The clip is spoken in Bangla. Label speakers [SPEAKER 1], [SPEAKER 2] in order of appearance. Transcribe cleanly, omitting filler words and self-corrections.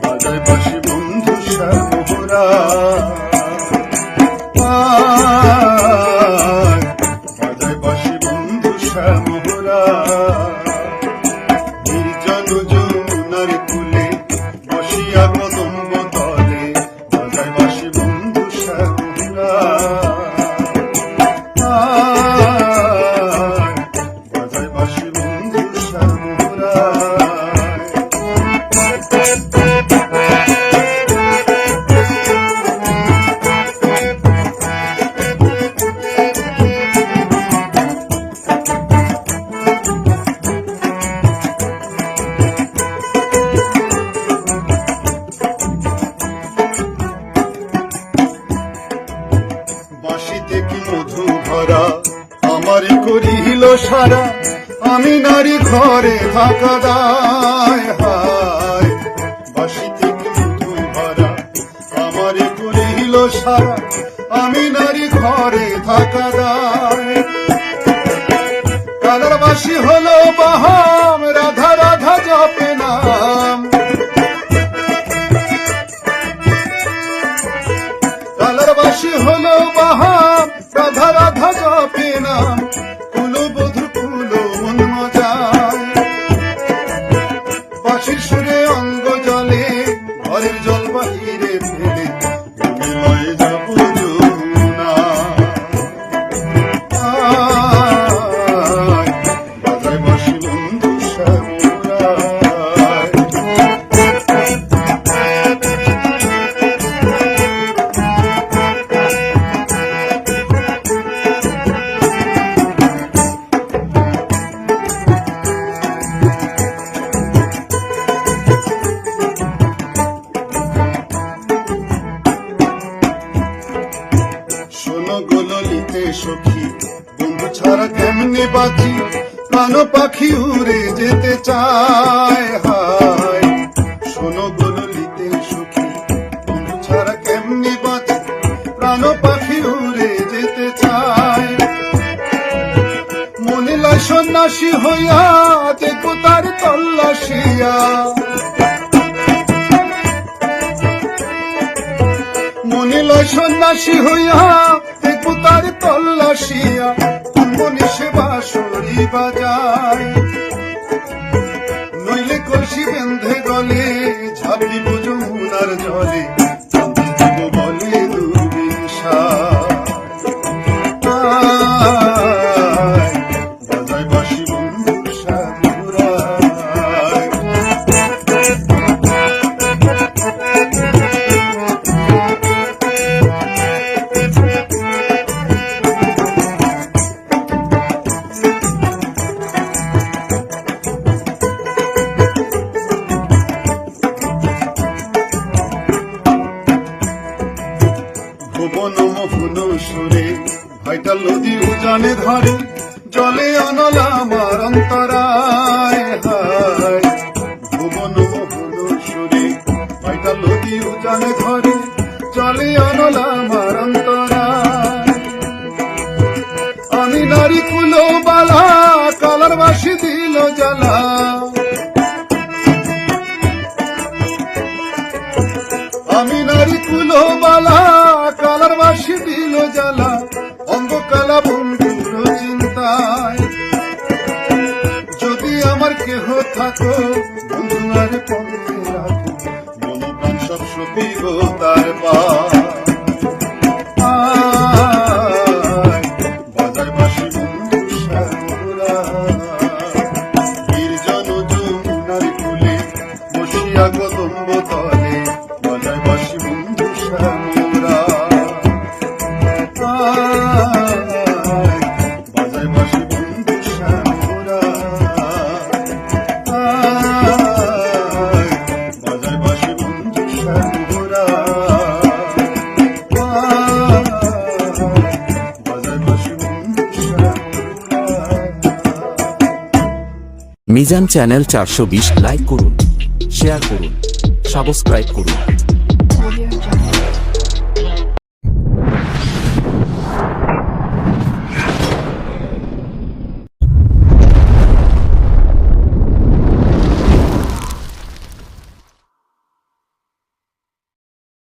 [SPEAKER 1] বাজায় বাঁশি বন্ধু শ্যামরা, বাজায় বাঁশি বন্ধু শ্যামরা। নির্জন যমুনার কূলে বসিয়া কদম্ব তলে, বাজায় বাঁশি বন্ধু শ্যামরা, বাজায় বাঁশি বন্ধু শ্যামরা। বাঁশিতে কি মধু ভরা আমারে করিল সারা, আমি নারী ঘরে থাকা দায় হায়। বাঁশিতে কি মধু ভরা আমারে করিল সারা, আমি নারী ঘরে থাকা দায়। কালার বাঁশি হলো বাহাম, রাধা রাধা জপে নাম। কালার বাঁশি হলো বাহাম, রাধা রাধা জপে নাম। কুলো বধু কুলো মন মজায়, বাঁশির সুরে অঙ্গ জলে, ঘরের জল বাহিরে ফেলে লয়ে যাব যমুনা। বাজায় বাঁশি বন্ধু শ্যামরা। শোনো গোললিতে সখী, বন্ধু ছাড়া কেমনে বাঁচি, প্রাণ পাখি উড়ে যেতে চায় হায়। শোনো গোললিতে সখী, বন্ধু ছাড়া কেমনে বাঁচি, প্রাণ পাখি উড়ে যেতে চায়। মনে লয় সন্ন্যাসী হইয়া, দেখো তার তল্লাশিয়া। মনে লয় সন্ন্যাসী হইয়া, দেখো তার তল্লাশিয়া। মনে সে বাঁশরি বাজায়, নইলে কলসি বেঁধে গলে, ঝাঁপিব যমুনার জলে, বলে দুর্বিশা। বাজায় বাঁশি বন্ধু শ্যামরা। ভুবন মোহন সুরে ভাইটা নদী উজানে ধরে, জলে অনল আমার অন্তরায় হায়। ভুবন মোহন সুরে ভাইটা নদী উজানে ধরে, জলে অনল আমার অন্তরায়। আমি নারী কুলো বালা, কালার বাঁশি দিল জ্বালা। আমি নারী কুলো বালা, কালার বাঁশি দিল জ্বালা। অঙ্গকালা বন্ধুর চিন্তায়, যদি আমার কেহ থাকো, বন্ধু আর পথে রাখো, মন প্রাণ সব সপিব তার পায়। বাজায় বাঁশি বন্ধু শ্যামরা। নির্জন যমুনার কূলে বসিয়া কদম্ব তলে, বাজায় বাঁশি বন্ধু শ্যামরা। বাজায় বাঁশি বন্ধু শ্যামরা। বাজায় বাঁশি বন্ধু শ্যামরা। বাজায় বাঁশি বন্ধু শ্যামরা।
[SPEAKER 2] মিজান চ্যানেল 420 লাইক করুন, শেয়ার করুন, সাবস্ক্রাইব করুন।